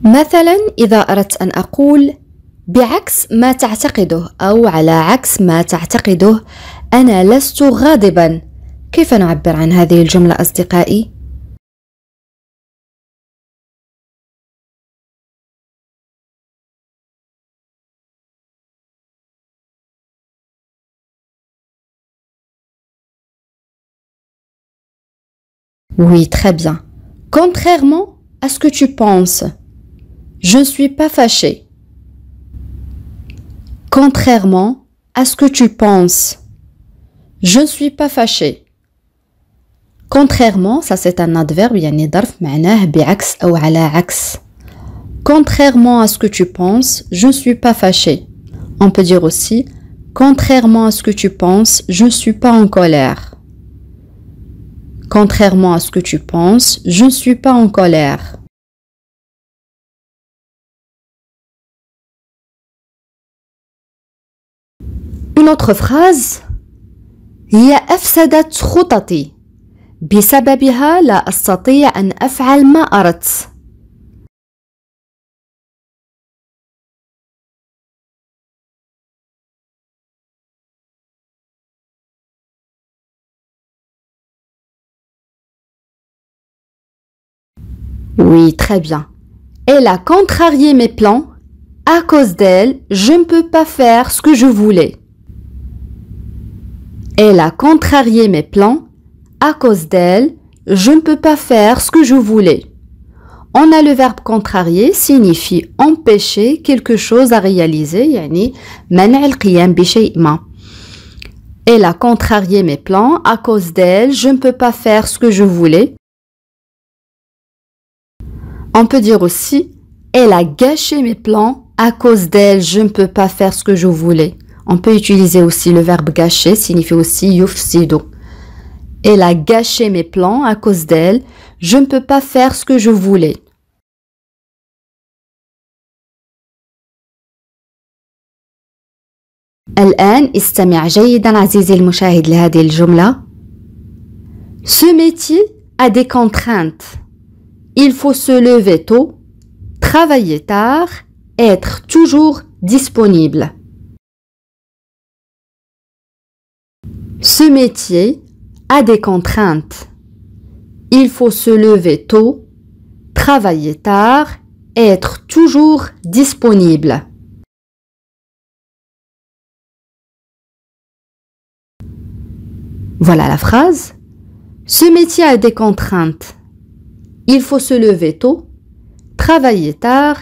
مثلا إذا أردت أن أقول بعكس ما تعتقده أو على عكس ما تعتقده أنا لست غاضبا، كيف نعبر عن هذه الجملة أصدقائي؟ Oui, très bien. Contrairement à ce que tu penses, je ne suis pas fâché. Contrairement à ce que tu penses, je ne suis pas fâché. Contrairement, ça c'est un adverbe, يعني ظرف معناه بعكس أو على عكس. Contrairement à ce que tu penses, je ne suis pas fâché. On peut dire aussi, contrairement à ce que tu penses, je ne suis pas en colère. Contrairement à ce que tu penses, je ne suis pas en colère. Une autre phrase. هي أفسدت خططي. بسببها لا أستطيع أن أفعل ما أردت. Oui, très bien. Elle a contrarié mes plans. À cause d'elle, je ne peux pas faire ce que je voulais. Elle a contrarié mes plans. À cause d'elle, je ne peux pas faire ce que je voulais. On a le verbe contrarier signifie empêcher quelque chose à réaliser, يعني منع القيام بشيء ما. Elle a contrarié mes plans. À cause d'elle, je ne peux pas faire ce que je voulais. On peut dire aussi, elle a gâché mes plans. À cause d'elle, je ne peux pas faire ce que je voulais. On peut utiliser aussi le verbe gâcher, signifie aussi يفسد. Elle a gâché mes plans. À cause d'elle, je ne peux pas faire ce que je voulais. الآن استمع جيدا عزيزي المشاهد لهذه الجملة. Ce métier a des contraintes. Il faut se lever tôt, travailler tard, être toujours disponible. Ce métier a des contraintes. Il faut se lever tôt, travailler tard, être toujours disponible. Voilà la phrase. Ce métier a des contraintes. Il faut se lever tôt, travailler tard,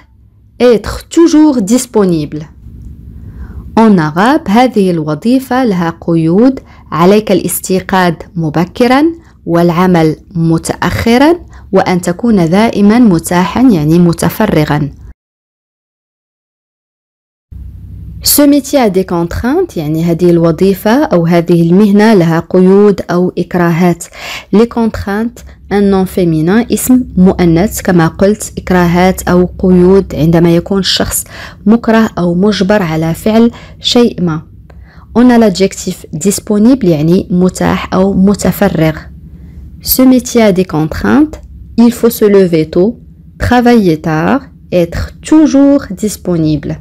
être toujours disponible. En arabe هذه الوظيفة لها قيود. عليك الاستيقاظ مبكرا والعمل متأخرا وأن تكون دائما متاحا يعني متفرغا. Ce métier a des contraintes يعني هذه الوظيفة أو هذه المهنة لها قيود أو إكراهات. Les contraintes un nom féminin اسم مؤنث كما قلت إكراهات أو قيود عندما يكون الشخص مكره أو مجبر على فعل شيء ما. On a l'adjectif disponible يعني متاح أو متفرغ. Ce métier a des contraintes. Il faut se lever tôt, travailler tard, être toujours disponible.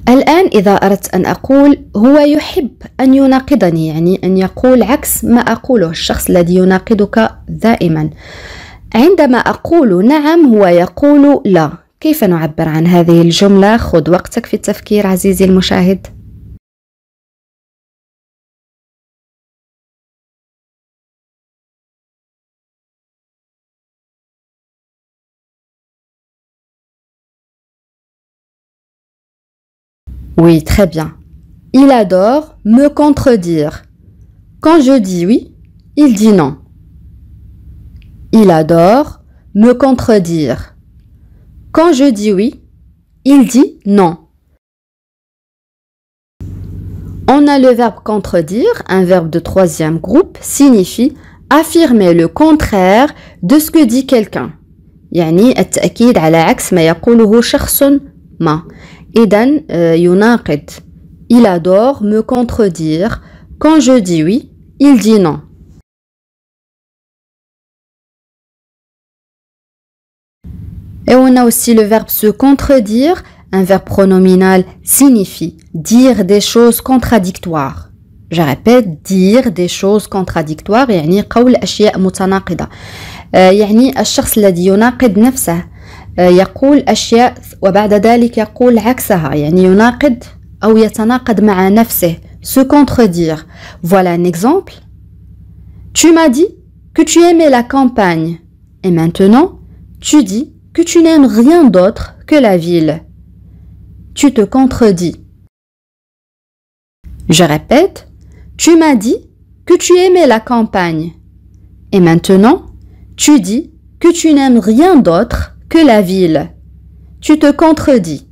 الآن إذا أردت أن أقول هو يحب أن يناقضني يعني أن يقول عكس ما أقوله الشخص الذي يناقضك دائما. عندما أقول نعم هو يقول لا. كيف نعبر عن هذه الجملة؟ خذ وقتك في التفكير عزيزي المشاهد. Oui, très bien. Il adore me contredire. Quand je dis oui, il dit non. Il adore me contredire. Quand je dis oui, il dit non. On a le verbe contredire, un verbe de troisième groupe, signifie affirmer le contraire de ce que dit quelqu'un. يعني التأكيد على عكس ما يقوله شخص ما. إذن يناقض. Il adore me contredire. Quand je dis oui, il dit non. Et on a aussi le verbe se contredire. Un verbe pronominal signifie dire des choses contradictoires. Je répète, dire des choses contradictoires يعني قول أشياء متناقضة. يعني الشخص الذي يناقض نفسه يقول أشياء وبعد ذلك يقول عكسها يعني يناقض أو يتناقض مع نفسه. Se contredire. Voilà un exemple. Tu m'as dit que tu aimais la campagne. Et maintenant, tu dis que tu n'aimes rien d'autre que la ville. Tu te contredis. Je répète, tu m'as dit que tu aimais la campagne. Et maintenant, tu dis que tu n'aimes rien d'autre que la ville. Tu te contredis.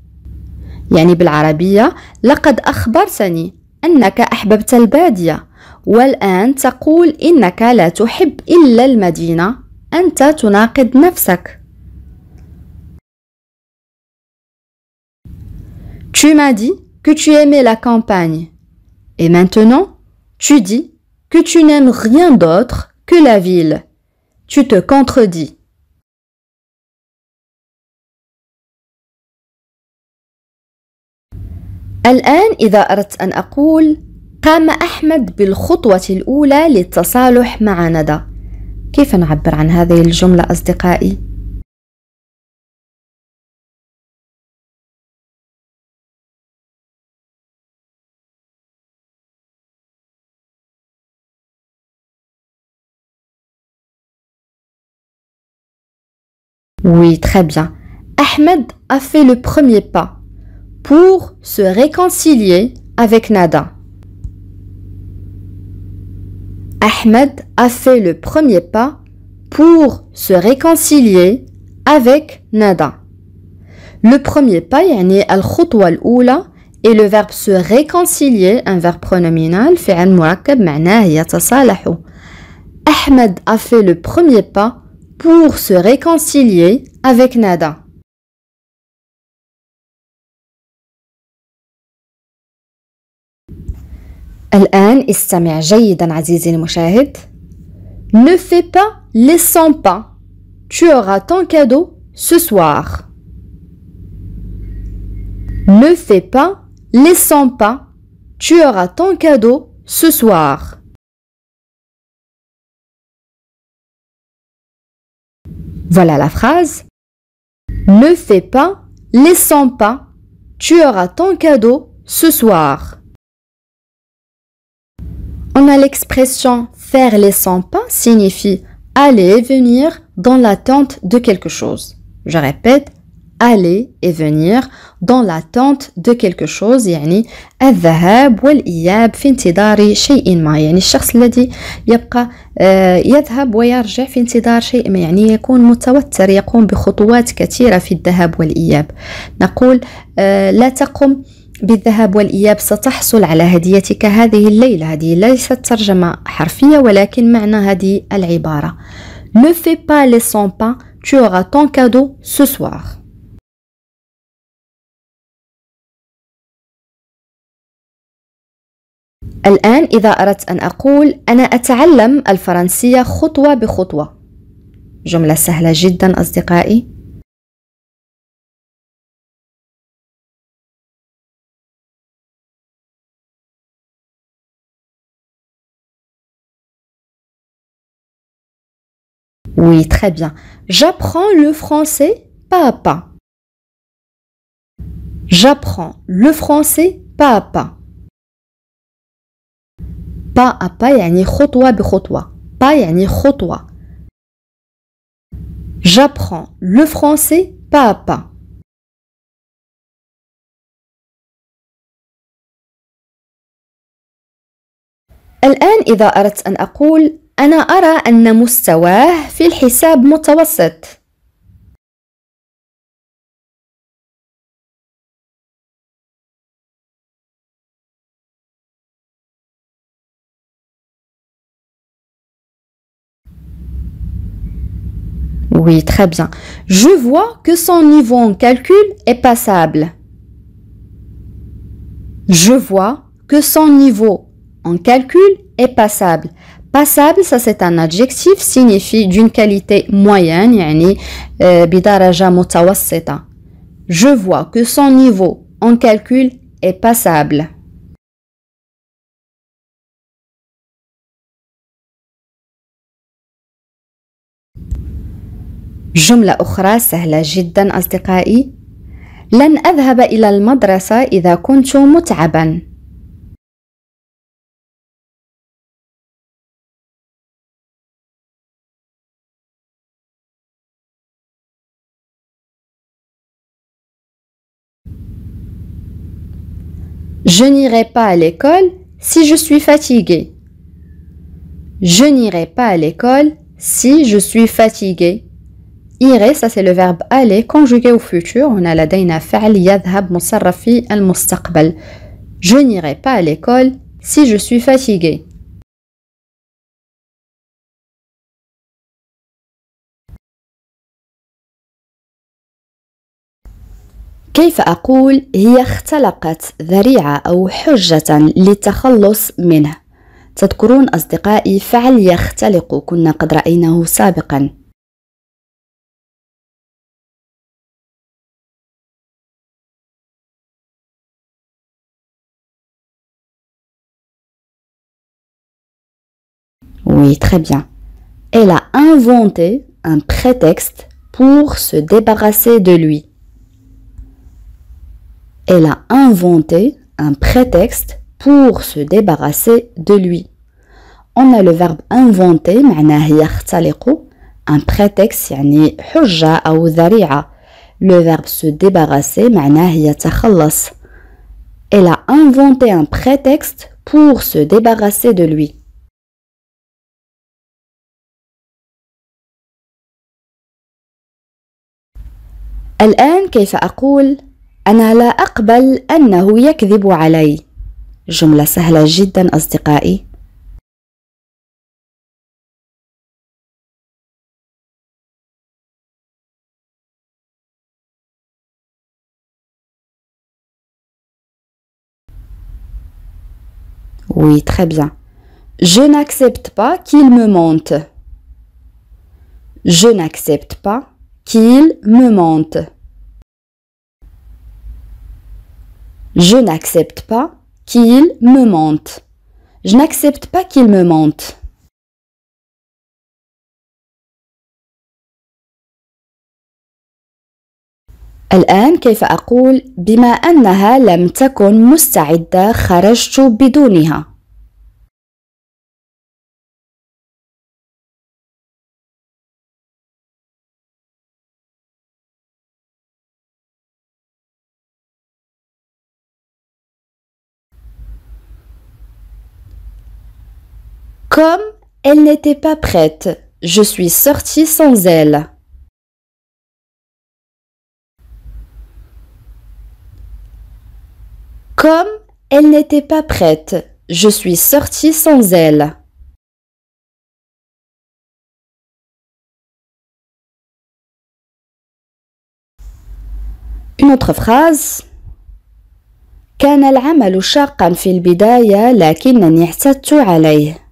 يعني بالعربية لقد أخبرتني أنك أحببت البادية والآن تقول إنك لا تحب إلا المدينة. أنت تناقض نفسك. Tu m'as dit que tu aimais la campagne. Et maintenant, tu dis que tu n'aimes rien d'autre que la ville. Tu te contredis. الآن إذا أردت أن أقول قام أحمد بالخطوة الأولى للتصالح مع ندى. كيف نعبر عن هذه الجملة أصدقائي؟ Oui, très bien. Ahmed a fait le premier pas pour se réconcilier avec Nada. Ahmed a fait le premier pas pour se réconcilier avec Nada. Le premier pas, يعني الخطوة الأولى, et le verbe se réconcilier, un verbe pronominal, فعل مركب معناه يتصالح. Ahmed a fait le premier pas pour se réconcilier avec Nada. الآن استمع جيدا عزيزي المشاهد. Ne fais pas les 100 pas. Tu auras ton cadeau ce soir. Ne fais pas les 100 pas. Tu auras ton cadeau ce soir. Voilà la phrase. Ne fais pas les 100 pas. Tu auras ton cadeau ce soir. On a l'expression faire les 100 pas signifie aller et venir dans l'attente de quelque chose. Je répète, aller et venir dans l'attente de quelque chose. يعني الذهاب والإياب في انتظار شيء ما. يعني الشخص الذي يبقى يذهب ويرجع في انتظار شيء ما. يعني يكون متوتر يقوم بخطوات كثيرة في الذهاب والإياب. نقول لا تقم بالذهاب والإياب ستحصل على هديتك هذه الليلة. هذه ليست ترجمة حرفية ولكن معنى هذه العبارة. Ne fais pas les 100 pas, tu auras ton cadeau ce soir. الآن إذا أردت أن أقول أنا أتعلم الفرنسية خطوة بخطوة. جملة سهلة جدا أصدقائي. Oui, très bien. J'apprends le français pas à pas. J'apprends le français pas à pas. Pas à pas يعني خطوة بخطوة. Pas يعني خطوة. J'apprends le français pas à pas. الآن إذا أردت أن أقول أنا أرى أن مستواه في الحساب متوسط. Oui, très bien. Je vois que son niveau en calcul est passable. Je vois que son niveau en calcul est passable. Passable, ça c'est un adjectif, signifie d'une qualité moyenne, يعني بدرجة متوسطة. Je vois que son niveau en calcul est passable. جملة أخرى سهلة جدا أصدقائي. لن أذهب إلى المدرسة إذا كنت متعبا. Je n'irai pas à l'école si je suis fatigué. Je n'irai pas à l'école si je suis fatigué. Irai, ça c'est le verbe aller conjugué au futur. On a لدينا فعل يذهب مصرف في المستقبل. Je n'irai pas à l'école si je suis fatigué. كيف أقول هي اختلقت ذريعة أو حجة للتخلص منه؟ تذكرون أصدقائي فعل يختلق كنا قد رأيناه سابقا. Oui, très bien. Elle a inventé un prétexte pour se débarrasser de lui. Elle a inventé un prétexte pour se débarrasser de lui. On a le verbe inventer, معناه يختلق. Un prétexte, يعني حجة أو ذريعة. Le verbe se débarrasser, معناه يتخلص. Elle a inventé un prétexte pour se débarrasser de lui. الآن كيف أقول أنا لا أقبل أنه يكذب علي؟ جملة سهلة جدا أصدقائي. Oui, très bien. Je n'accepte pas qu'il me mente. Je n'accepte pas qu'il me mente. Je n'accepte pas qu'il me mente. Je n'accepte pas qu'il me mente. الآن كيف أقول بما أنها لم تكن مستعدة خرجت بدونها؟ Comme elle n'était pas prête, je suis sortie sans elle. Comme elle n'était pas prête, je suis sortie sans elle. Une autre phrase. كان العمل شاقا في البداية لكنني اعتدت عليه.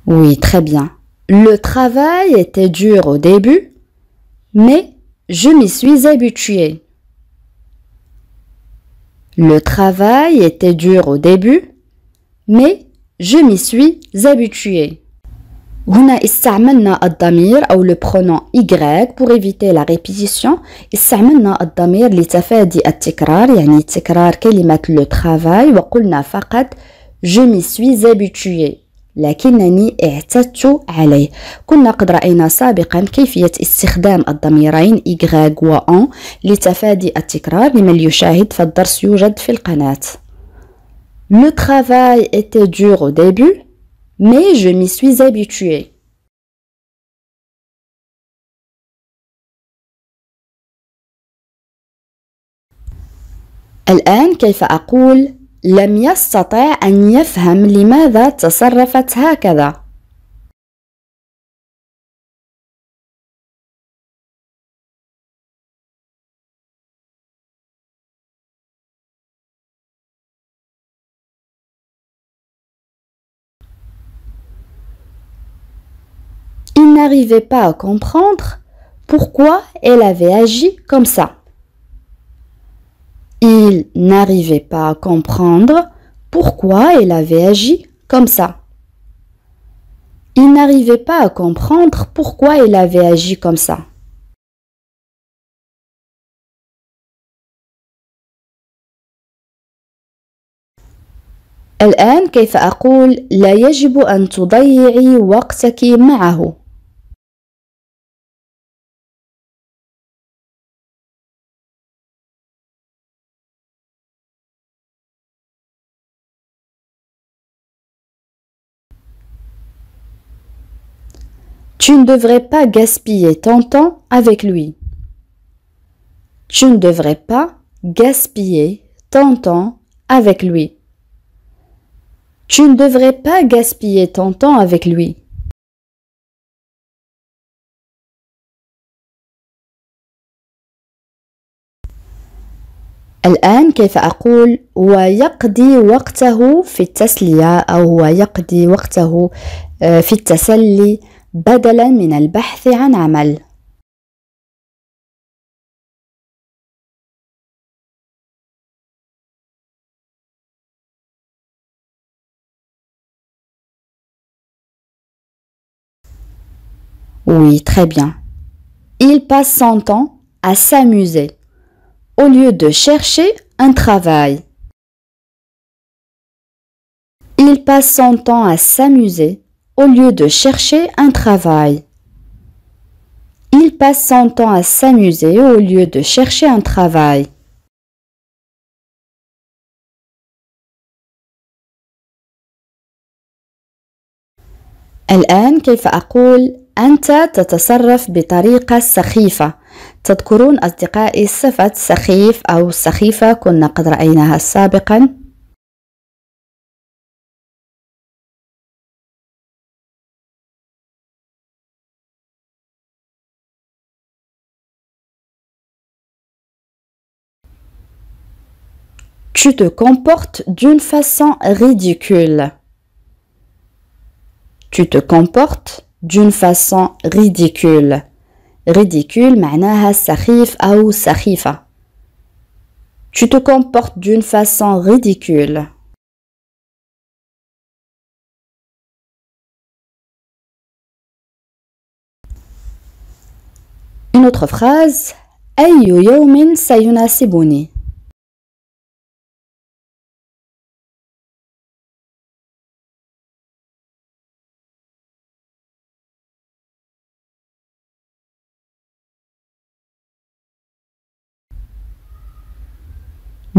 Oui, très bien. Le travail était dur au début, mais je m'y suis habituée. Le travail était dur au début, mais je m'y suis habituée. هنا استعملنا الضمير أو le pronom Y pour éviter la répétition. استعملنا الضمير لتفادي التكرار، يعني تكرار كلمة le travail، وقلنا فقط je m'y suis habituée. لكنني اعتدت عليه. كنا قد رأينا سابقا كيفية استخدام الضميرين Y و en لتفادي التكرار. لمن يشاهد فالدرس يوجد في القناة. Le travail était dur au début, mais je m'y suis habituée. الآن كيف أقول لم يستطع أن يفهم لماذا تصرفت هكذا؟ Il n'arrivait pas à comprendre pourquoi elle avait agi comme ça. Il n'arrivait pas à comprendre pourquoi elle avait agi comme ça. Il n'arrivait pas à comprendre pourquoi elle avait agi comme ça. الآن كيف أقول لا يجب أن تضيعي وقتك معه؟ Tu ne devrais pas gaspiller ton temps avec lui. Tu ne devrais pas gaspiller ton temps avec lui. Tu ne devrais pas gaspiller ton temps avec lui. الآن كيف أقول هو يقضي وقته في التسلية أو هو يقضي وقته في التسلي بدلا من البحث عن عمل. Oui, très bien. Il passe son temps à s'amuser au lieu de chercher un travail. Il passe son temps à s'amuser au lieu de chercher un travail. Il passe son temps à s'amuser au lieu de chercher un travail. الآن كيف أقول أنت تتصرف بطريقة سخيفة؟ تذكرون أصدقائي صفة سخيف أو سخيفة كنا قد رأيناها سابقا. Tu te comportes d'une façon ridicule. Tu te comportes d'une façon ridicule. ridicule معناها سخيف أو سخيفة. Tu te comportes d'une façon ridicule. Une autre phrase. أي يوم سيناسبني؟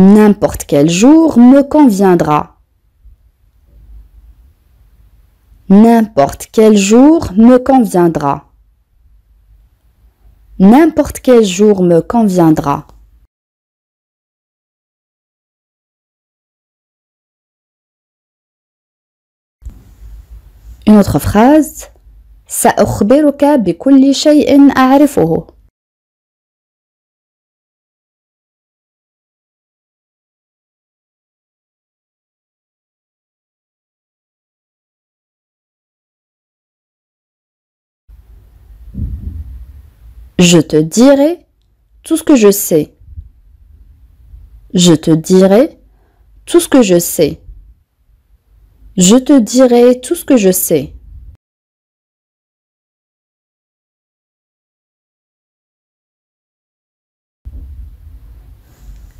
N'importe quel jour me conviendra. N'importe quel jour me conviendra. N'importe quel jour me conviendra. Une autre phrase. سأخبرك بكل شيء أعرفه. Je te dirai tout ce que je sais. Je te dirai tout ce que je sais. Je te dirai tout ce que je sais.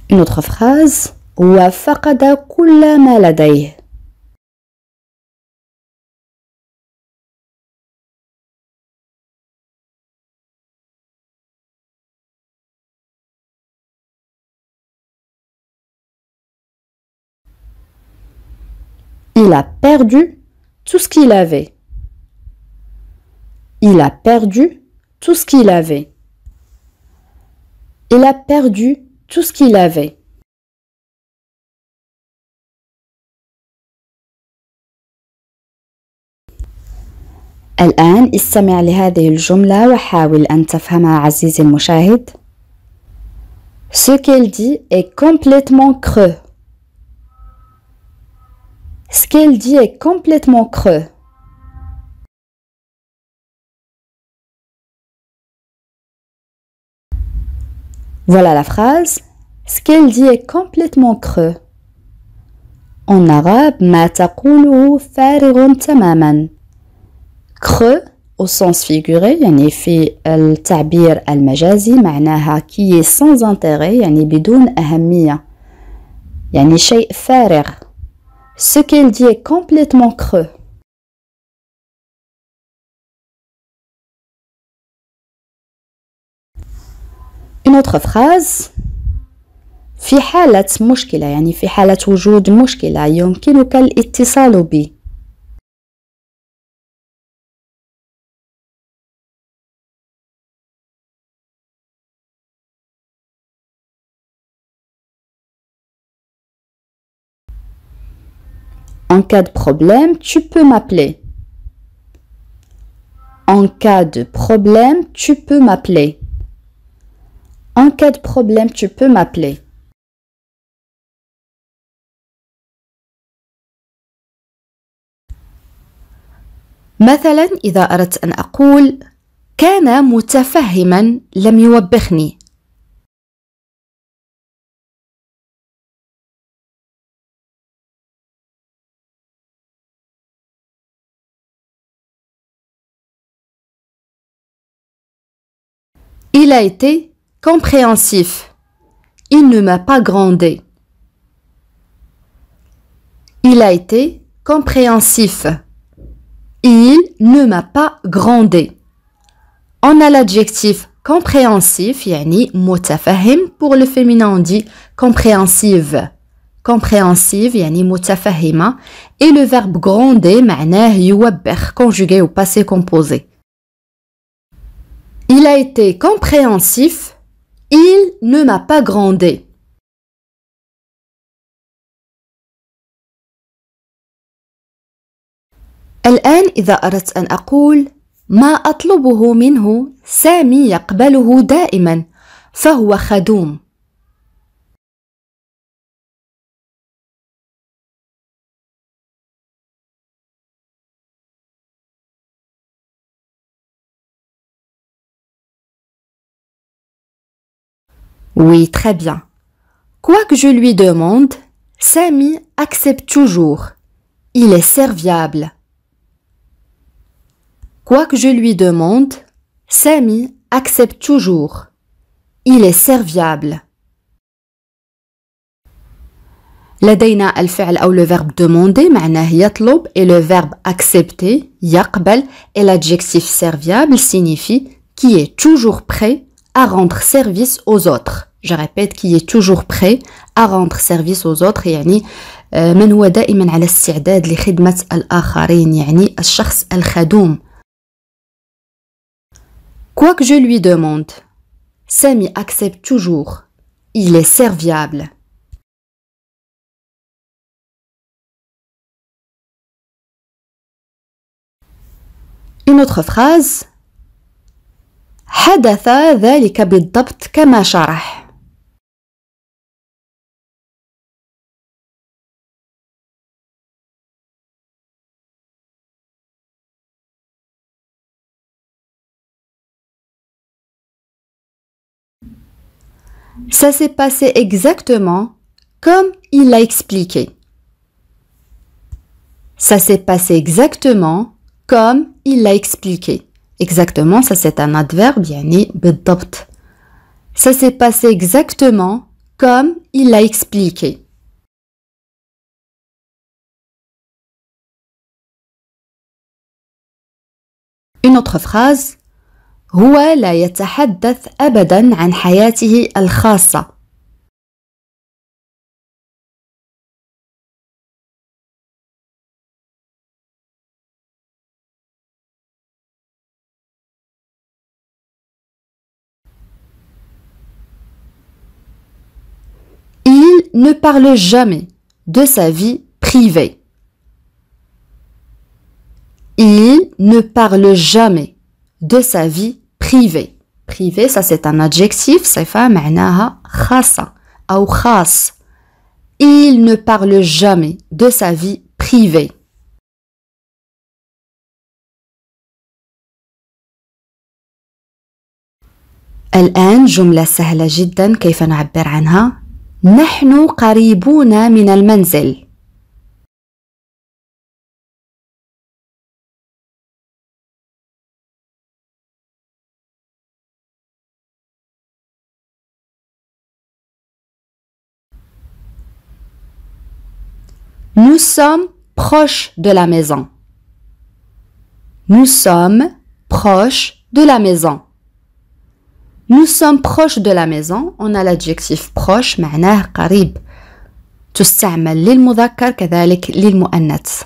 Une autre phrase. هو فقد كل ما لديه. Il a perdu tout ce qu'il avait. Il a perdu tout ce qu'il avait. Il a perdu tout ce qu'il avait. الآن استمع لهذه الجملة وحاول أن تفهمها عزيزي المشاهد. Ce qu'elle dit est complètement creux. Ce qu'elle dit est complètement creux. Voilà la phrase. Ce qu'elle dit est complètement creux. En arabe, ما تقوله فارغ تماما. Creux au sens figuré يعني في التعبير المجازي معناها qui est sans intérêt يعني بدون أهمية يعني شيء فارغ. Ce qu'elle dit est complètement creux. Une autre phrase. في حالة مشكلة يعني في حالة وجود مشكلة يمكنك الاتصال بي. En cas de problème, tu peux m'appeler. En cas de problème, tu peux m'appeler. En cas de problème, tu peux m'appeler. مثلا إذا أردت أن أقول كان متفهما لم يوبخني. Il a été compréhensif. Il ne m'a pas grondé. Il a été compréhensif. Il ne m'a pas grondé. On a l'adjectif compréhensif, يعني متفهم. Pour le féminin, on dit compréhensive. Compréhensive, يعني متفهمة. Et le verbe gronder, معناه يوبخ, conjugué au passé composé. Il a été compréhensif. Il ne m'a pas grondé. الآن إذا أردت أن أقول ما أطلبه منه سامي يقبله دائما فهو خدوم. Oui, très bien. Quoi que je lui demande, Samy accepte toujours. Il est serviable. Quoi que je lui demande, Samy accepte toujours. Il est serviable. لدينا الفعل أو le verbe demander معناه يطلب et le verbe accepter يقبل et l'adjectif serviable signifie qui est toujours prêt à rendre service aux autres. Je répète, qui est toujours prêt à rendre service aux autres يعني من هو دائما على استعداد لخدمة الآخرين يعني الشخص الخدوم. Quoi que je lui demande, Samy accepte toujours. Il est serviable. Une autre phrase. حدث ذلك بالضبط كما شرح. Ça s'est passé exactement comme il l'a expliqué. Ça s'est passé exactement comme il l'a expliqué. Exactement, ça c'est un adverbe, يعني بالضبط. Ça s'est passé exactement comme il l'a expliqué. Une autre phrase. هو لا يتحدث أبداً عن حياته الخاصة. Il ne parle jamais de sa vie privée. Il ne parle jamais de sa vie privée. Privé, ça c'est un adjectif, صفة معناها خاصة أو خاص. Il ne parle jamais de sa vie privée. الآن جملة سهلة جدا كيف نعبر عنها؟ نحن قريبون من المنزل. Nous sommes proches de la maison. Nous sommes proches de la maison. Nous sommes proches de la maison. On a l'adjectif proche معناه قريب. تستعمل للمذكر كذلك للمؤنث.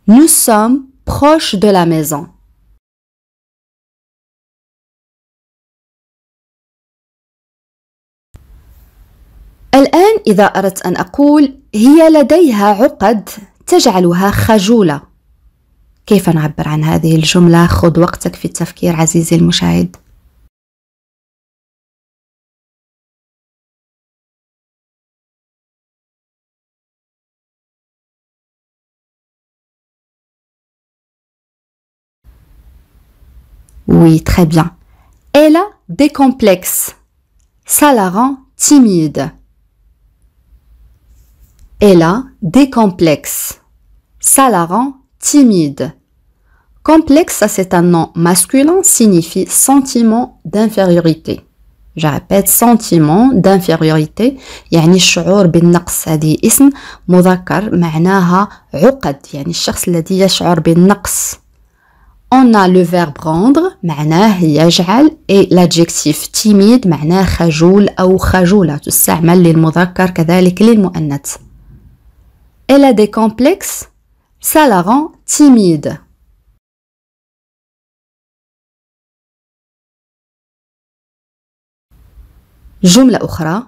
Nous sommes proches de la maison. الآن إذا أردت أن أقول هي لديها عقد تجعلها خجولة، كيف نعبر عن هذه الجملة؟ خذ وقتك في التفكير عزيزي المشاهد. Oui, très bien. Elle a des complexes. Ça la rend timide. Elle a des complexes. Ça la rend timide. Complexe, ça c'est un nom masculin, signifie sentiment d'infériorité. Je répète, sentiment d'infériorité. يعني الشعور بالنقص. هذه اسم مذكر معناها عقد، يعني الشخص الذي يشعر بالنقص. On a le verbe rendre معناه يجعل et l'adjectif timide معناه خجول أو خجولة، تستعمل للمذكر كذلك للمؤنث. Elle a des complexes, ça la rend timide. جملة أخرى: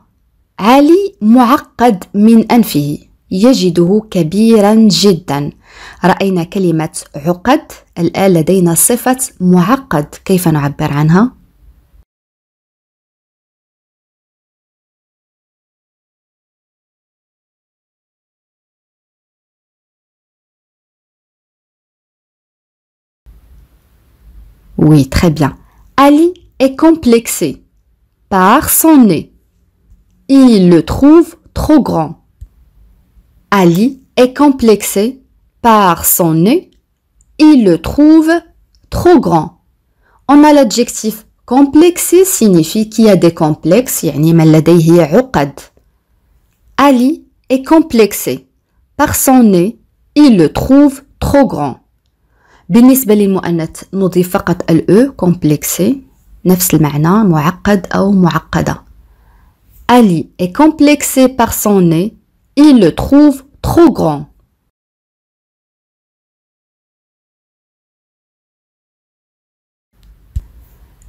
علي معقد من أنفه، يجده كبيرا جدا. رأينا كلمة عقد، الآن لدينا صفة معقد، كيف نعبر عنها؟ Oui, très bien. Ali est complexé par son nez. Il le trouve trop grand. Ali est complexé par son nez. Il le trouve trop grand. On a l'adjectif complexé signifie qu'il y a des complexes يعني من لديه عقد. Ali est complexé par son nez. Il le trouve trop grand. بالنسبة للمؤنث نضيف فقط ال complexé نفس المعنى معقد أو معقدة. Ali est complexé par son nez. Il le trouve trop grand.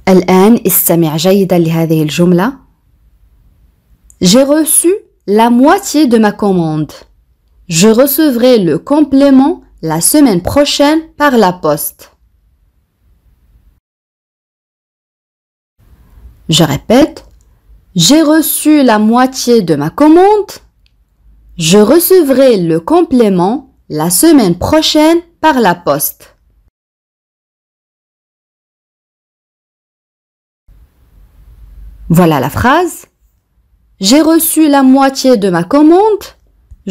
الآن استمع جيدا لهذه الجملة. J'ai reçu la moitié de ma commande. Je recevrai le complément la semaine prochaine par la poste. Je répète. J'ai reçu la moitié de ma commande. Je recevrai le complément la semaine prochaine par la poste. Voilà la phrase. J'ai reçu la moitié de ma commande.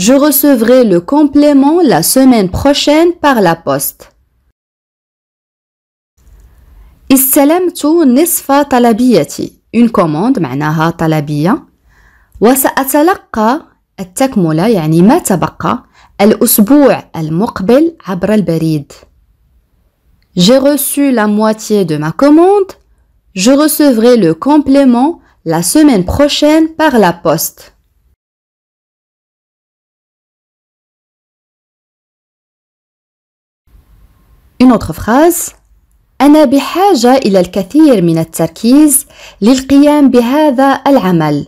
Je recevrai le complément la semaine prochaine par la poste. استلمت نصف طلبيتي. Une commande معناها طلبية. وسأتلقى التكملة يعني ما تبقى الأسبوع المقبل عبر البريد. J'ai reçu la moitié de ma commande. Je recevrai le complément la semaine prochaine par la poste. Une autre phrase. أنا بحاجة إلى الكثير من التركيز للقيام بهذا العمل.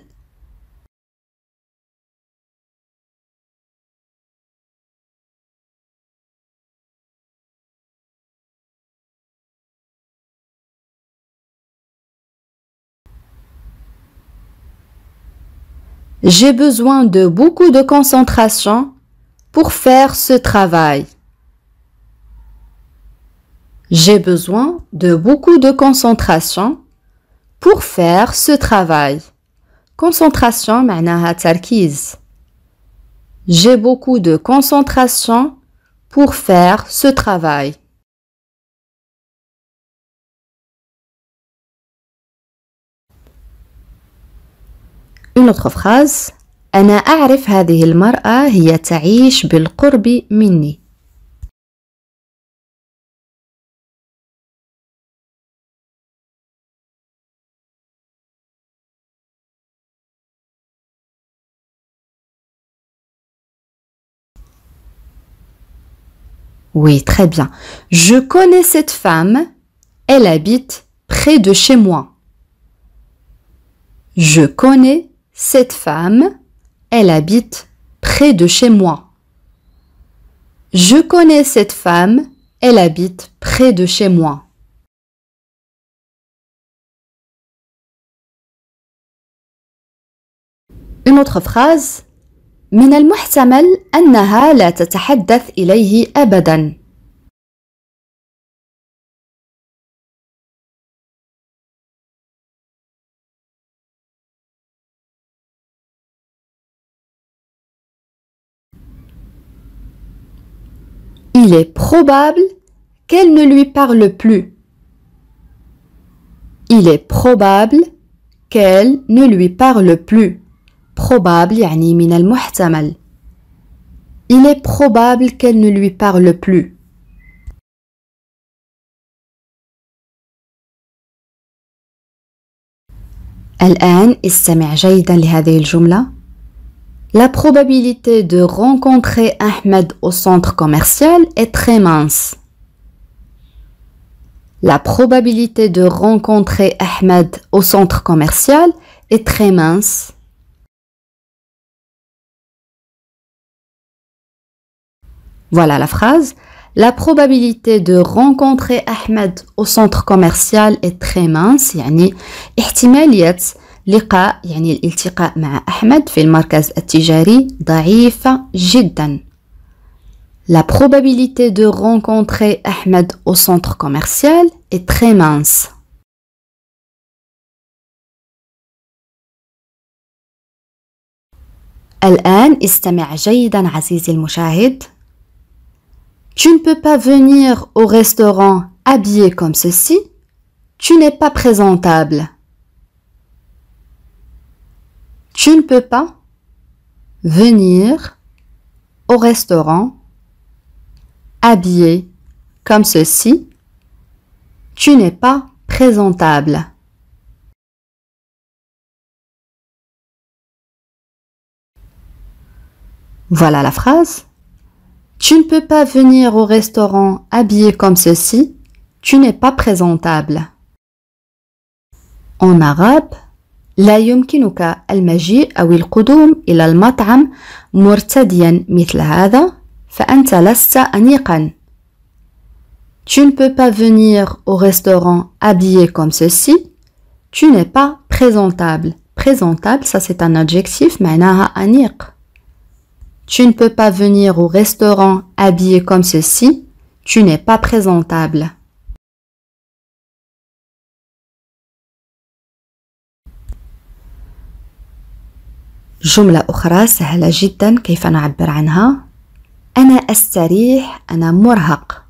J'ai besoin de beaucoup de concentration pour faire ce travail. J'ai besoin de beaucoup de concentration pour faire ce travail. Concentration معناها تركيز. J'ai beaucoup de concentration pour faire ce travail. Une autre phrase. أنا أعرف هذه المرأة هي تعيش بالقرب مني. Oui, très bien. Je connais cette femme. Elle habite près de chez moi. Je connais cette femme. Elle habite près de chez moi. Je connais cette femme. Elle habite près de chez moi. Une autre phrase. من المحتمل أنها لا تتحدث إليه أبداً. Il est probable qu'elle ne lui parle plus. Il est probable qu'elle ne lui parle plus. Probable يعني من المحتمل. Il est probable qu'elle ne lui parle plus. الآن استمع جيدا لهذه الجملة. La probabilité de rencontrer Ahmed au centre commercial est très mince. La probabilité de rencontrer Ahmed au centre commercial est très mince. Voilà la phrase. La probabilité de rencontrer Ahmed au centre commercial est très mince. يعني احتمالية لقاء يعني الالتقاء مع أحمد في المركز التجاري ضعيفة جدا. La probabilité de rencontrer Ahmed au centre commercial est très mince. الآن استمع جيدا عزيزي المشاهد. Tu ne peux pas venir au restaurant habillé comme ceci. Tu n'es pas présentable. Tu ne peux pas venir au restaurant habillé comme ceci. Tu n'es pas présentable. Voilà la phrase. Tu ne peux pas venir au restaurant habillé comme ceci. Tu n'es pas présentable. En arabe, لا يمكنك المجيء أو القدوم إلى المطعم مرتديا مثل هذا فأنت لست أنيقا. Tu ne peux pas venir au restaurant habillé comme ceci. Tu n'es pas présentable. Présentable, ça c'est un adjectif معناها أنيق. Tu ne peux pas venir au restaurant habillé comme ceci. Tu n'es pas présentable. جملة أخرى سهلة جدا كيف نعبر عنها. أنا أستريح. أنا مرهق.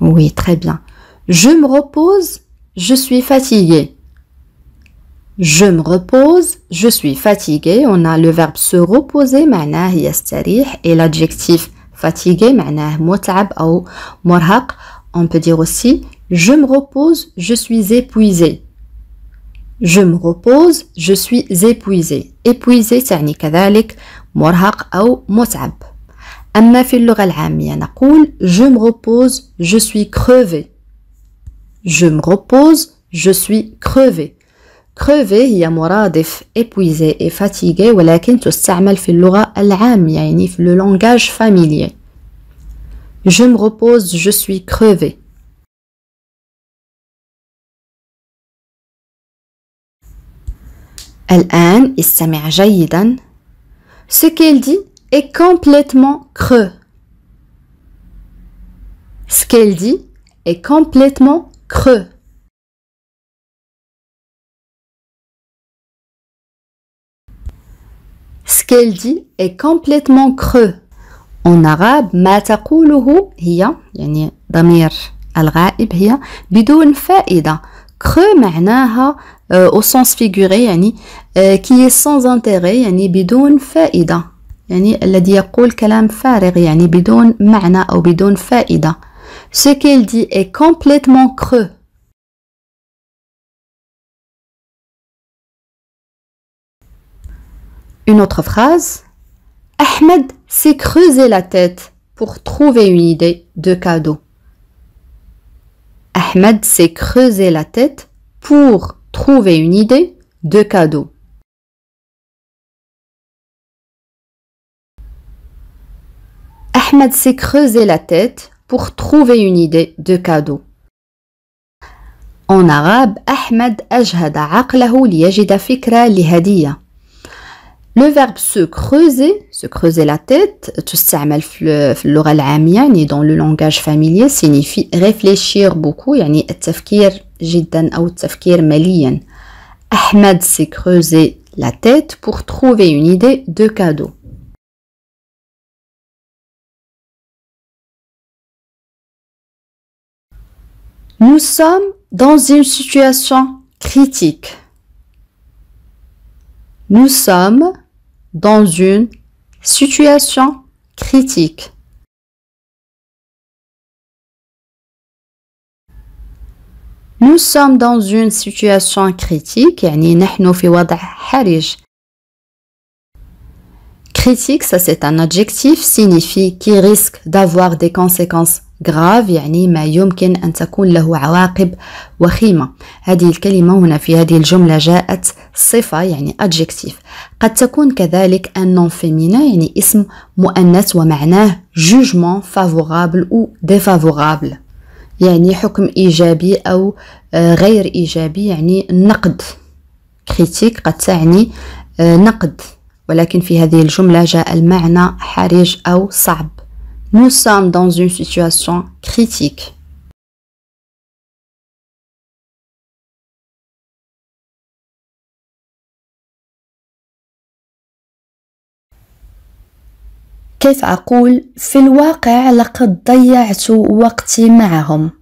Oui, très bien. Je me repose, je suis fatigué. Je me repose, je suis fatigué. On a le verbe se reposer, معناه يستريح, et l'adjectif fatigué, معناه متعب أو مرهق. On peut dire aussi je me repose, je suis épuisé. Je me repose, je suis épuisé. Épuisé تعني كذلك مرهق أو متعب. أما في اللغة العامية نقول je me repose, je suis crevé. Je me repose, je suis crevé. crevé هي مرادف épuisé et fatigué ولكن تستعمل في اللغة العامية يعني في le langage familier. Je me repose, je suis crevé. الآن استمع جيدا. Ce qu'elle dit est complètement creux. Ce qu'elle dit est complètement creux. Ce qu'elle dit est complètement creux. En arabe ما تقوله هي يعني ضمير الغائب هي بدون فائدة. creux معناها au sens figuré يعني qui est sans intérêt يعني بدون فائدة يعني الذي يقول كلام فارغ يعني بدون معنى أو بدون فائدة. Ce qu'elle dit est complètement creux. Une autre phrase. Ahmed s'est creusé la tête pour trouver une idée de cadeau. Ahmed s'est creusé la tête pour trouver une idée de cadeau. Ahmed s'est creusé la tête pour trouver une idée de cadeau. En arabe, Ahmed أجهد عقله ليجد فكرة لهدية. Le verbe se creuser la tête, تستعمل في اللغة العامية يعني dans le langage familier signifie réfléchir beaucoup يعني التفكير جدا أو التفكير مليا. Ahmed s'est creusé la tête pour trouver une idée de cadeau. Nous sommes dans une situation critique. Nous sommes dans une situation critique. Nous sommes dans une situation critique يعني نحن في وضع حرج. Critique, ça c'est un adjectif, signifie qui risque d'avoir des conséquences graves يعني ما يمكن أن تكون له عواقب وخيمة. هذه الكلمة هنا في هذه الجملة جاءت صفة يعني adjectif. قد تكون كذلك un nom féminin يعني اسم مؤنث ومعناه jugement favorable ou défavorable. يعني حكم إيجابي أو غير إيجابي يعني نقد. critique قد تعني نقد. ولكن في هذه الجملة جاء المعنى حرج أو صعب. Nous sommes dans une situation critique. كيف أقول؟ في الواقع لقد ضيعت وقتي معهم.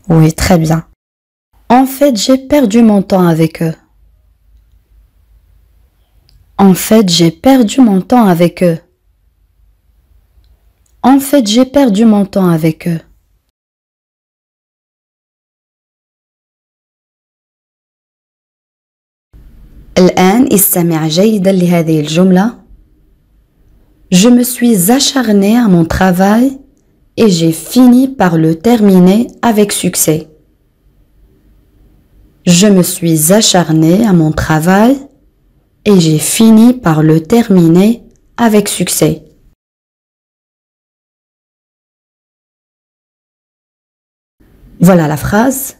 Oui, très bien. En fait, j'ai perdu mon temps avec eux. En fait, j'ai perdu mon temps avec eux. En fait, j'ai perdu mon temps avec eux. الآن استمع جيدا لهذه الجملة. Je me suis acharné à mon travail et j'ai fini par le terminer avec succès. Je me suis acharné à mon travail et j'ai fini par le terminer avec succès. Voilà la phrase.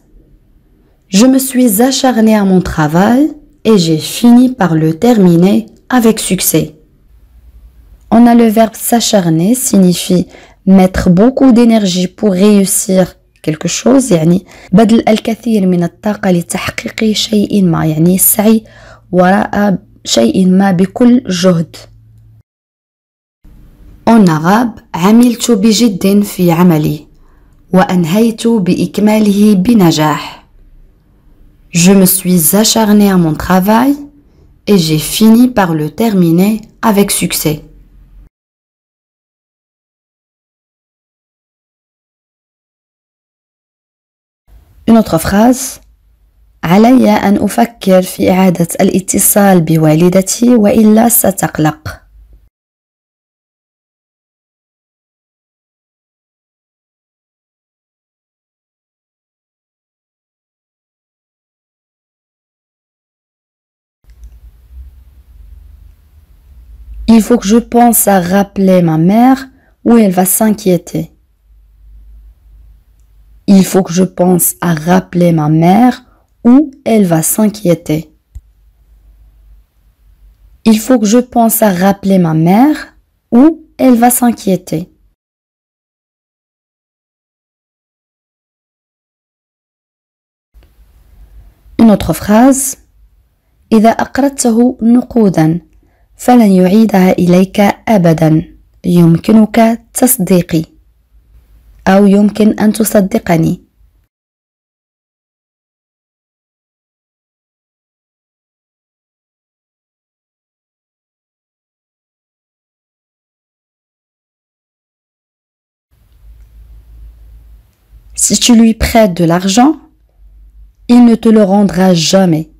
Je me suis acharné à mon travail et j'ai fini par le terminer avec succès. On a le verbe s'acharner signifie mettre beaucoup d'énergie pour réussir quelque chose يعني بذل الكثير من الطاقة لتحقيق شيء ما يعني السعي وراء شيء ما بكل جهد. En arabe عملت بجد في عملي وأنهيت بإكماله بنجاح. Je me suis acharné à mon travail et j'ai fini par le terminer avec succès. Une autre phrase. علي أن أفكر في إعادة الاتصال بوالدتي وإلا ستقلق. Il faut que je pense à rappeler ma mère ou elle va s'inquiéter. Il faut que je pense à rappeler ma mère ou elle va s'inquiéter. Il faut que je pense à rappeler ma mère ou elle va s'inquiéter. Une autre phrase. إذا أقرضته نقودا فلن يعيدها إليك أبدا يمكنك تصديقي أو يمكن أن تصدقني. Si tu lui prêtes de l'argent, il ne te le rendra jamais.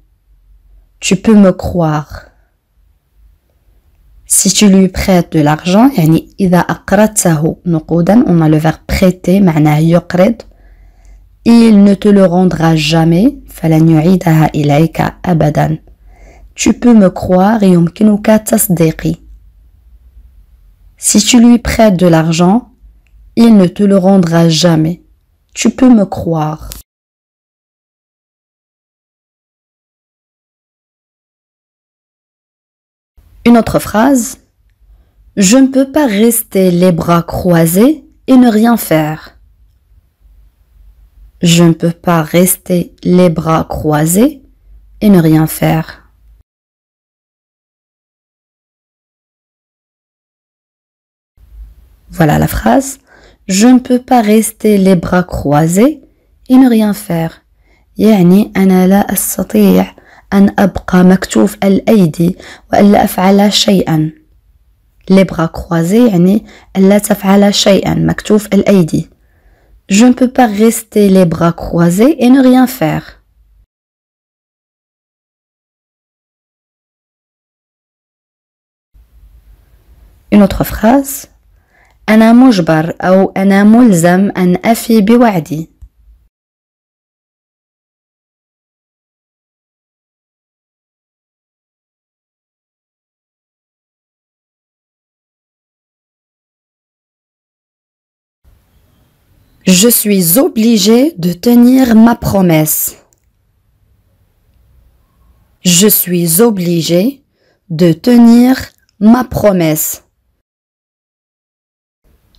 Tu peux me croire. Si tu lui prêtes de l'argent, يعني إذا أقرضته نقودا, on a le verbe prêter, معناه يقرض. Il ne te le rendra jamais. فلن يعيدها إليك أبدا. Tu peux me croire. يمكنك تصديقي. Si tu lui prêtes de l'argent, il ne te le rendra jamais. Tu peux me croire. Une autre phrase. Je ne peux pas rester les bras croisés et ne rien faire. Je ne peux pas rester les bras croisés et ne rien faire. Voilà la phrase. Je ne peux pas rester les bras croisés et ne rien faire. يعني أنا لا أستطيع أن أبقى مكتوف الأيدي وألا أفعل شيئا. Les bras croisés يعني ألا تفعل شيئا, مكتوف الأيدي. Je ne peux pas rester les bras croisés et ne rien faire. Une autre phrase. أنا مجبر أو أنا ملزم أن أفي بوعدي. Je suis obligé de tenir ma promesse. Je suis obligé de tenir ma promesse.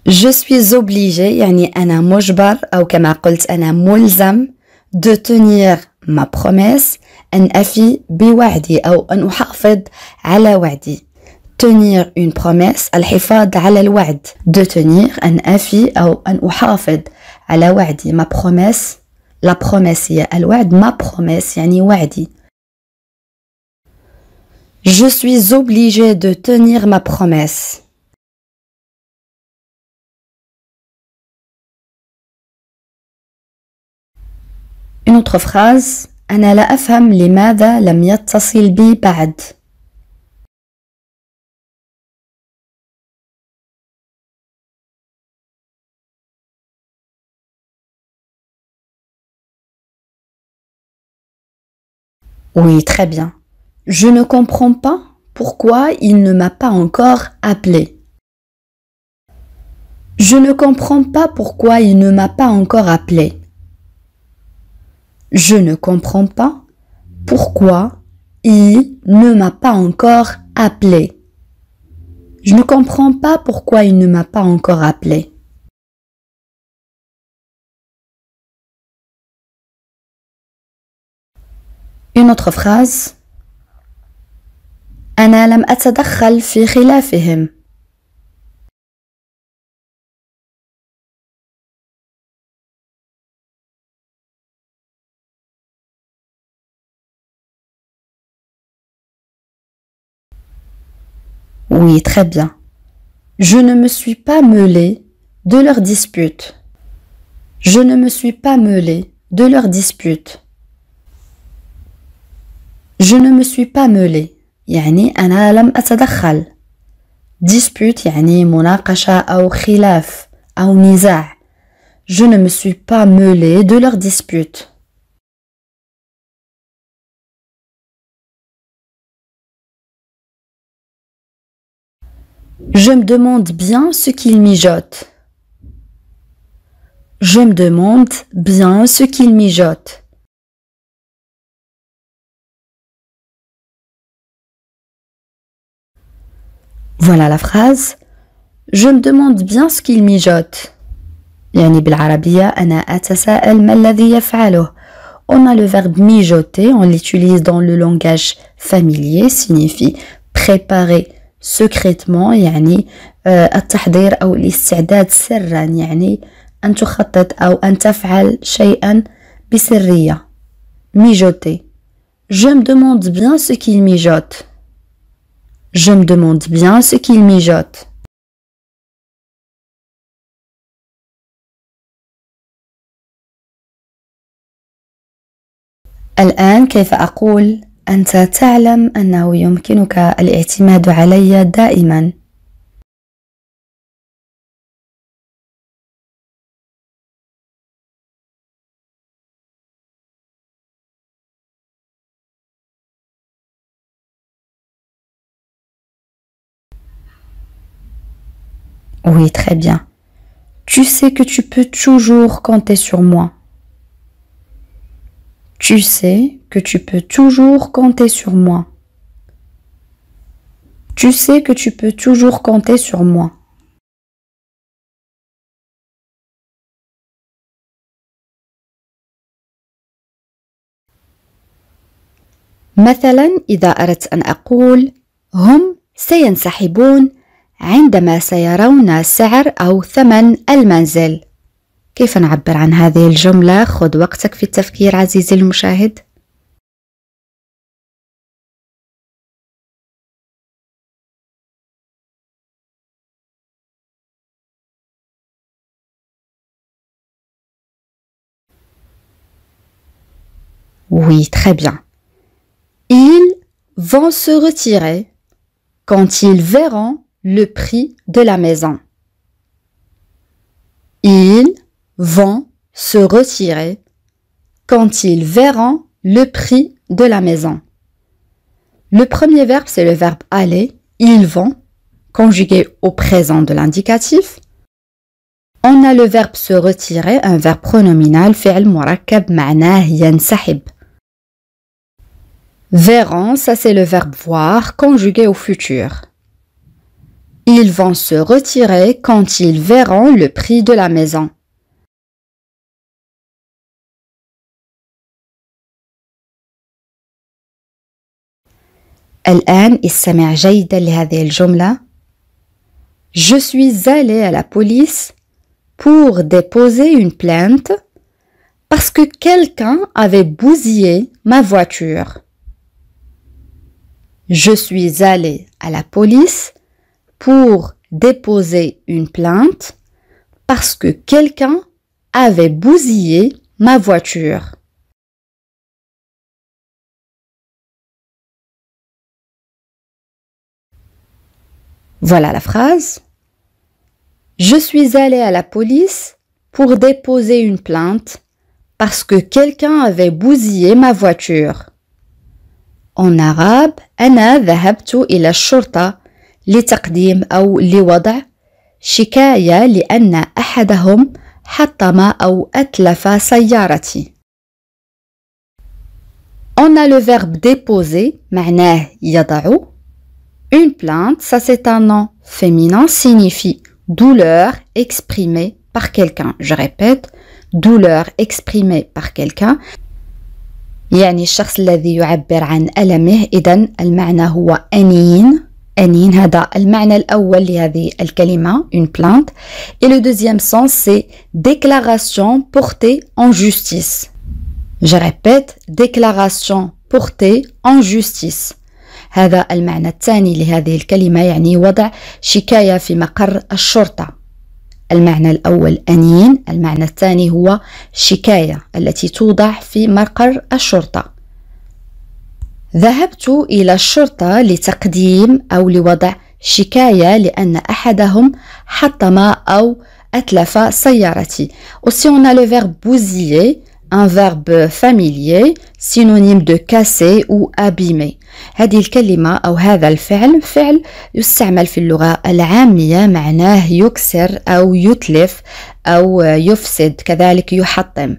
Je suis obligé يعني أنا مجبر أو كما قلت أنا ملزم de tenir ma promesse أن أفي بوعدي أو أن أحافظ على وعدي. Tenir une promesse الحفاظ على الوعد. De tenir أن أفي أو أن أحافظ على وعدي. Ma promesse, la promesse هي الوعد. Ma promesse يعني وعدي. Je suis obligé de tenir ma promesse. Une autre phrase. أنا لا أفهم لماذا لم يتصل بي بعد. Oui, très bien. Je ne comprends pas pourquoi il ne m'a pas encore appelé. Je ne comprends pas pourquoi il ne m'a pas encore appelé. Je ne comprends pas pourquoi il ne m'a pas encore appelé. Je ne comprends pas pourquoi il ne m'a pas encore appelé. Une autre phrase. أنا لم أتدخل في خلافهم. Oui, très bien. Je ne me suis pas mêlé de leur dispute. Je ne me suis pas mêlé de leur dispute. Je ne me suis pas mêlé. يعني أنا لم أتدخل. Dispute يعني مناقشة أو خلاف أو نزاع. Je ne me suis pas mêlé de leur dispute. Je me demande bien ce qu'il mijote. Je me demande bien ce qu'il mijote. Voilà la phrase. Je me demande bien ce qu'il mijote. يعني بالعربية أنا أتساءل ما الذي يفعله. On a le verbe mijoter, on l'utilise dans le langage familier, signifie préparer secrètement, يعني التحضير أو الاستعداد سرا، يعني أن تخطط أو أن تفعل شيئا بسرية. mijoter. Je me demande bien ce qu'il mijote. Je me demande bien ce qu'il mijote. الآن كيف أقول أنت تعلم أنه يمكنك الاعتماد علي دائما. Oui, très bien. Tu sais que tu peux toujours compter sur moi. Tu sais que tu peux toujours compter sur moi. Tu sais que tu peux toujours compter sur moi. مثلا إذا أردت أن أقول هم سينسحبون عندما سيرون سعر أو ثمن المنزل. كيف نعبر عن هذه الجملة؟ خذ وقتك في التفكير عزيزي المشاهد. Oui, très bien. Ils vont se retirer quand ils verront le prix de la maison. Ils vont se retirer quand ils verront le prix de la maison. Le premier verbe, c'est le verbe aller. Ils vont, conjugué au présent de l'indicatif. On a le verbe se retirer, un verbe pronominal, فعل مركب معناه ينسحب. Verront, ça c'est le verbe voir, conjugué au futur. Ils vont se retirer quand ils verront le prix de la maison. الآن استمع جيدا لهذه الجملة. Je suis allé à la police pour déposer une plainte parce que quelqu'un avait bousillé ma voiture. Je suis allé à la police pour déposer une plainte parce que quelqu'un avait bousillé ma voiture. Voilà la phrase. Je suis allé à la police pour déposer une plainte parce que quelqu'un avait bousillé ma voiture. En arabe, أنا ذهبت إلى الشرطة لتقديم أو لوضع شكاية لأن أحدهم حطم أو أتلف سيارتي. On a le verbe déposer, معناه يضع. Une plainte, ça c'est un nom féminin, signifie douleur exprimée par quelqu'un. Je répète, douleur exprimée par quelqu'un. يعني الشخص الذي يعبر عن ألمه. إذن المعنى هو أنين. أنين هذا المعنى الأول لهذه الكلمة, une plainte. Et le deuxième sens, c'est déclaration portée en justice. Je répète, déclaration portée en justice. هذا المعنى الثاني لهذه الكلمة, يعني وضع شكاية في مقر الشرطة. المعنى الأول أنين، المعنى الثاني هو شكاية التي توضع في مقر الشرطة. ذهبت إلى الشرطة لتقديم أو لوضع شكاية لأن أحدهم حطم أو أتلف سيارتي. Aussi on a le verbe bousiller, un verbe familier synonyme de casser ou abîmer. هذه الكلمة أو هذا الفعل فعل يستعمل في اللغة العامية معناه يكسر أو يتلف أو يفسد كذلك يحطم.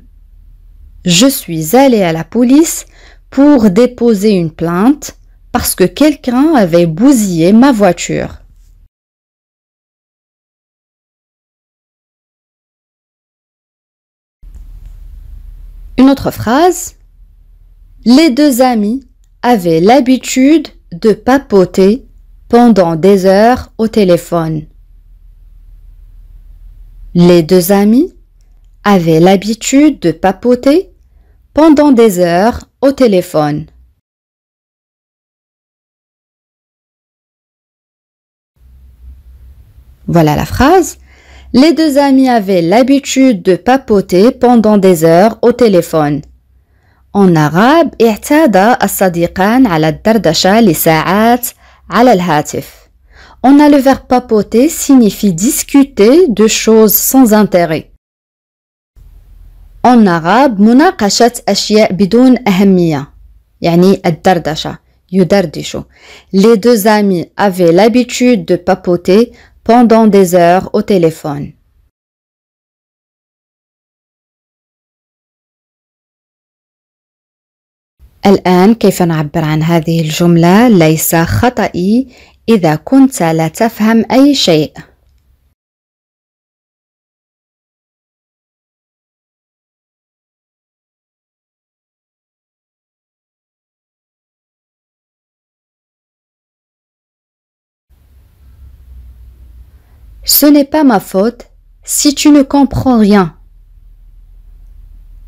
Je suis allé à la police pour déposer une plainte parce que quelqu'un avait bousillé ma voiture. Une autre phrase. Les deux amis avaient l'habitude de papoter pendant des heures au téléphone. Les deux amis avaient l'habitude de papoter pendant des heures au téléphone. Voilà la phrase. Les deux amis avaient l'habitude de papoter pendant des heures au téléphone. En arabe, اعتاد الصديقان على الدردشة لساعات على الهاتف. On a le verbe papoter signifie discuter de choses sans intérêt. En arabe, مناقشة أشياء بدون أهمية. يعني الدردشة يدردشوا. Les deux amis avaient l'habitude de papoter pendant des heures au téléphone. الآن كيف نعبر عن هذه الجملة؟ ليس خطأي إذا كنت لا تفهم أي شيء. Ce n'est pas ma faute si tu ne comprends rien.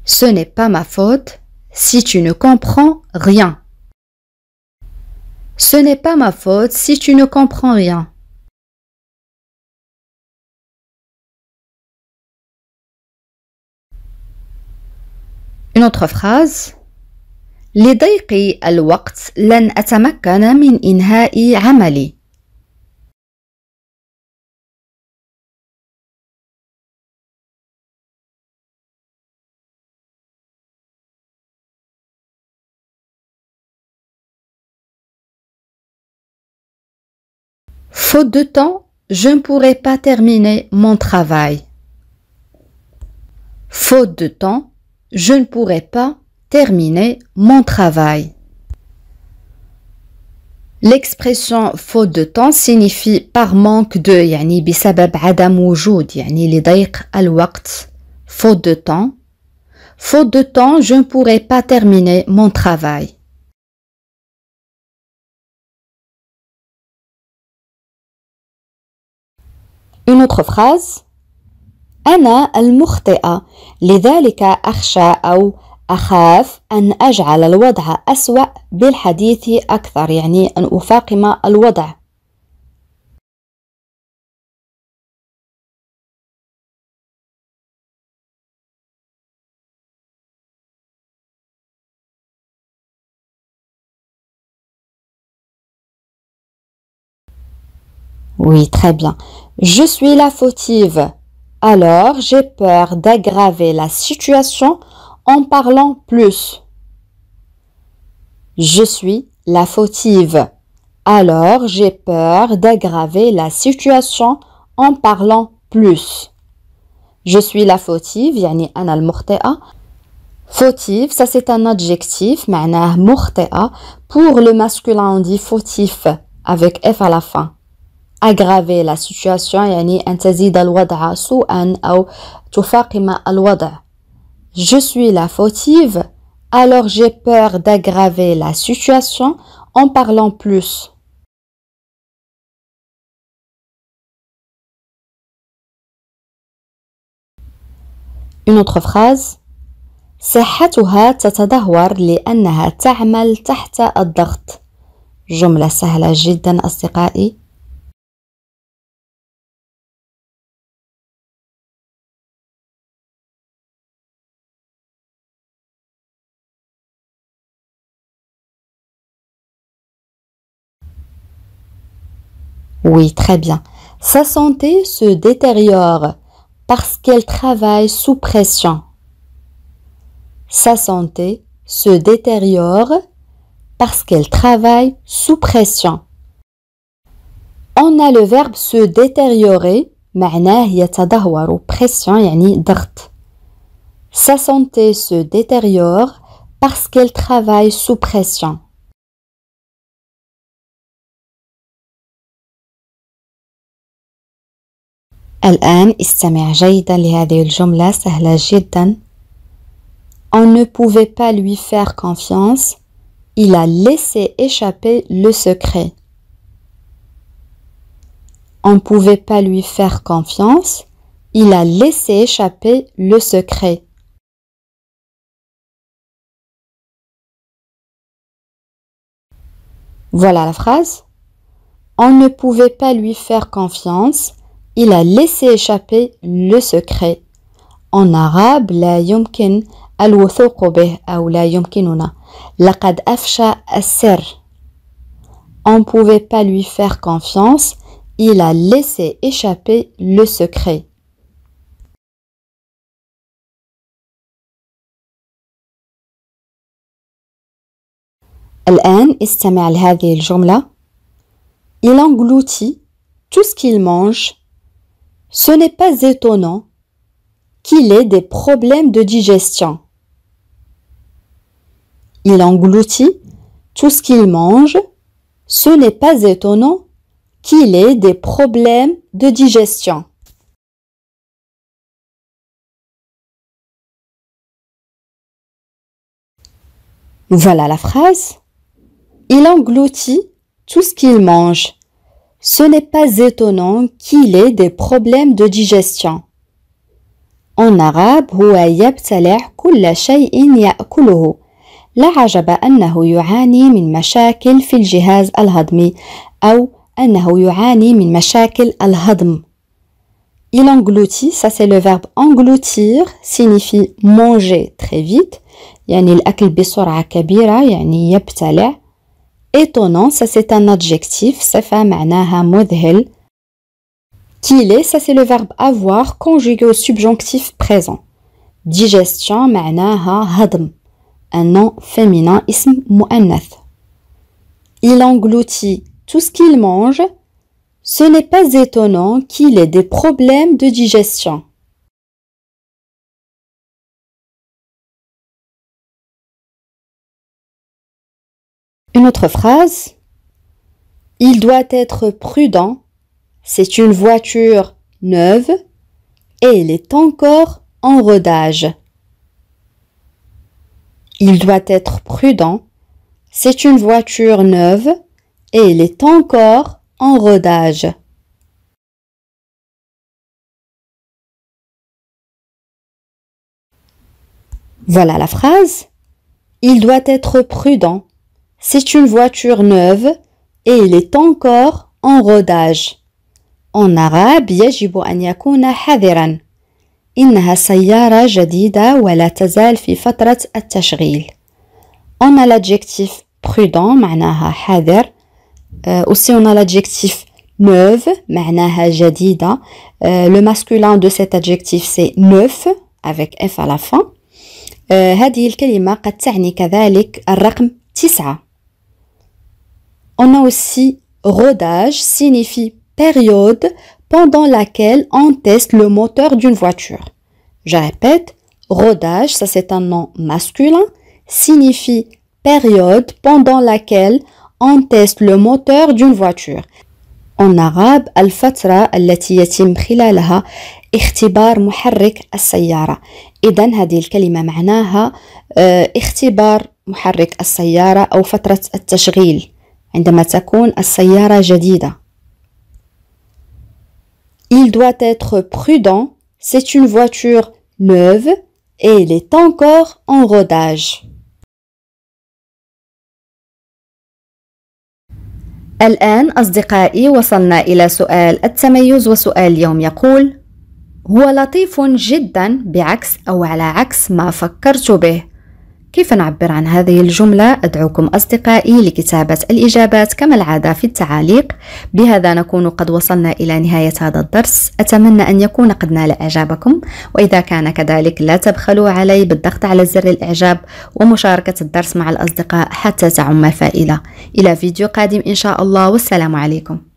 Ce n'est pas ma faute si tu ne comprends rien. Ce n'est pas ma faute si tu ne comprends rien. Une autre phrase. لضيق الوقت لن أتمكن من إنهاء عملي. Faute de temps, je ne pourrai pas terminer mon travail. Faute de temps, je ne pourrai pas terminer mon travail. L'expression faute de temps signifie par manque de يعني بسبب عدم وجود يعني لضيق الوقت. Faute de temps. Faute de temps, je ne pourrai pas terminer mon travail. Une autre phrase. أنا المخطئة لذلك أخشى أو أخاف أن أجعل الوضع أسوأ بالحديث أكثر يعني أن أفاقم الوضع. Oui, très bien. Je suis la fautive. Alors, j'ai peur d'aggraver la situation en parlant plus. Je suis la fautive. Alors, j'ai peur d'aggraver la situation en parlant plus. Je suis la fautive, يعني أنا المخطئة. Fautive, ça c'est un adjectif, معناه مخطئة. Pour le masculin, on dit fautif, avec F à la fin. Aggraver la situation يعني أن تزيد الوضع سوءا أو تفاقم الوضع. Je suis la fautive, alors j'ai peur d'aggraver la situation en parlant plus. Une autre phrase. صحتها تتدهور لأنها تعمل تحت الضغط. جملة سهلة جدا أصدقائي. Oui, très bien. Sa santé se détériore parce qu'elle travaille sous pression. sa santé se détériore parce qu'elle travaille sous pression. On a le verbe se détériorer معناه يتدهور pression يعني ضغط. Sa santé se détériore parce qu'elle travaille sous pression. الآن استمع جيدا لهذه الجملة سهلة جدا. On ne pouvait pas lui faire confiance. Il a laissé échapper le secret. On ne pouvait pas lui faire confiance. Il a laissé échapper le secret. Voilà la phrase. On ne pouvait pas lui faire confiance. Il a laissé échapper le secret. En arabe, لا يمكن الوثوق به أو لا يمكننا. لقد أفشى السر. On ne pouvait pas lui faire confiance. Il a laissé échapper le secret. الآن استمع لهذه الجملة. Il engloutit tout ce qu'il mange. Ce n'est pas étonnant qu'il ait des problèmes de digestion. Il engloutit tout ce qu'il mange. Ce n'est pas étonnant qu'il ait des problèmes de digestion. Voilà la phrase. Il engloutit tout ce qu'il mange. Ce n'est pas étonnant qu'il ait des problèmes de digestion. En arabe, هو يبتلع كل شيء يأكله. لا عجب أنه يعاني من مشاكل في الجهاز الهضمي أو أنه يعاني من مشاكل الهضم. Il engloutit, ça c'est le verbe engloutir, signifie manger très vite. يعني الأكل بسرعة كبيرة يعني يبتلع. Étonnant, ça c'est un adjectif, صفة معناها مذهل. Qu'il est, ça c'est le verbe avoir conjugué au subjonctif présent. Digestion معناها هضم. Un nom féminin, اسم مؤنث. Il engloutit tout ce qu'il mange. Ce n'est pas étonnant qu'il ait des problèmes de digestion. Une autre phrase. Il doit être prudent. C'est une voiture neuve et elle est encore en rodage. Il doit être prudent. C'est une voiture neuve et elle est encore en rodage. Voilà la phrase. Il doit être prudent. C'est une voiture neuve et elle est encore en rodage. En arabe, يجب أن يكون حذراً. إنها سيارة جديدة ولا تزال في فترة التشغيل. On a l'adjectif prudent معناها حذر. Aussi on a l'adjectif neuve معناها جديدة. Le masculin de cet adjectif c'est neuf avec F à la fin. هذه الكلمة قد تعني كذلك الرقم 9. On a aussi rodage signifie période pendant laquelle on teste le moteur d'une voiture. Je répète, rodage, ça c'est un nom masculin, signifie période pendant laquelle on teste le moteur d'une voiture. En arabe, الفترة التي يتم خلالها اختبار محرك السيارة. إذن هذه الكلمة معناها اختبار محرك السيارة أو فترة التشغيل عندما تكون السيارة جديدة. Il doit être prudent. C'est une voiture neuve et elle est encore en rodage. الآن أصدقائي وصلنا إلى سؤال التميز، وسؤال اليوم يقول: هو لطيف جدا بعكس أو على عكس ما فكرت به. كيف نعبر عن هذه الجملة؟ أدعوكم أصدقائي لكتابة الإجابات كما العادة في التعاليق. بهذا نكون قد وصلنا إلى نهاية هذا الدرس. أتمنى أن يكون قد نال إعجابكم، وإذا كان كذلك لا تبخلوا علي بالضغط على زر الإعجاب ومشاركة الدرس مع الأصدقاء حتى تعم الفائدة. إلى فيديو قادم إن شاء الله، والسلام عليكم.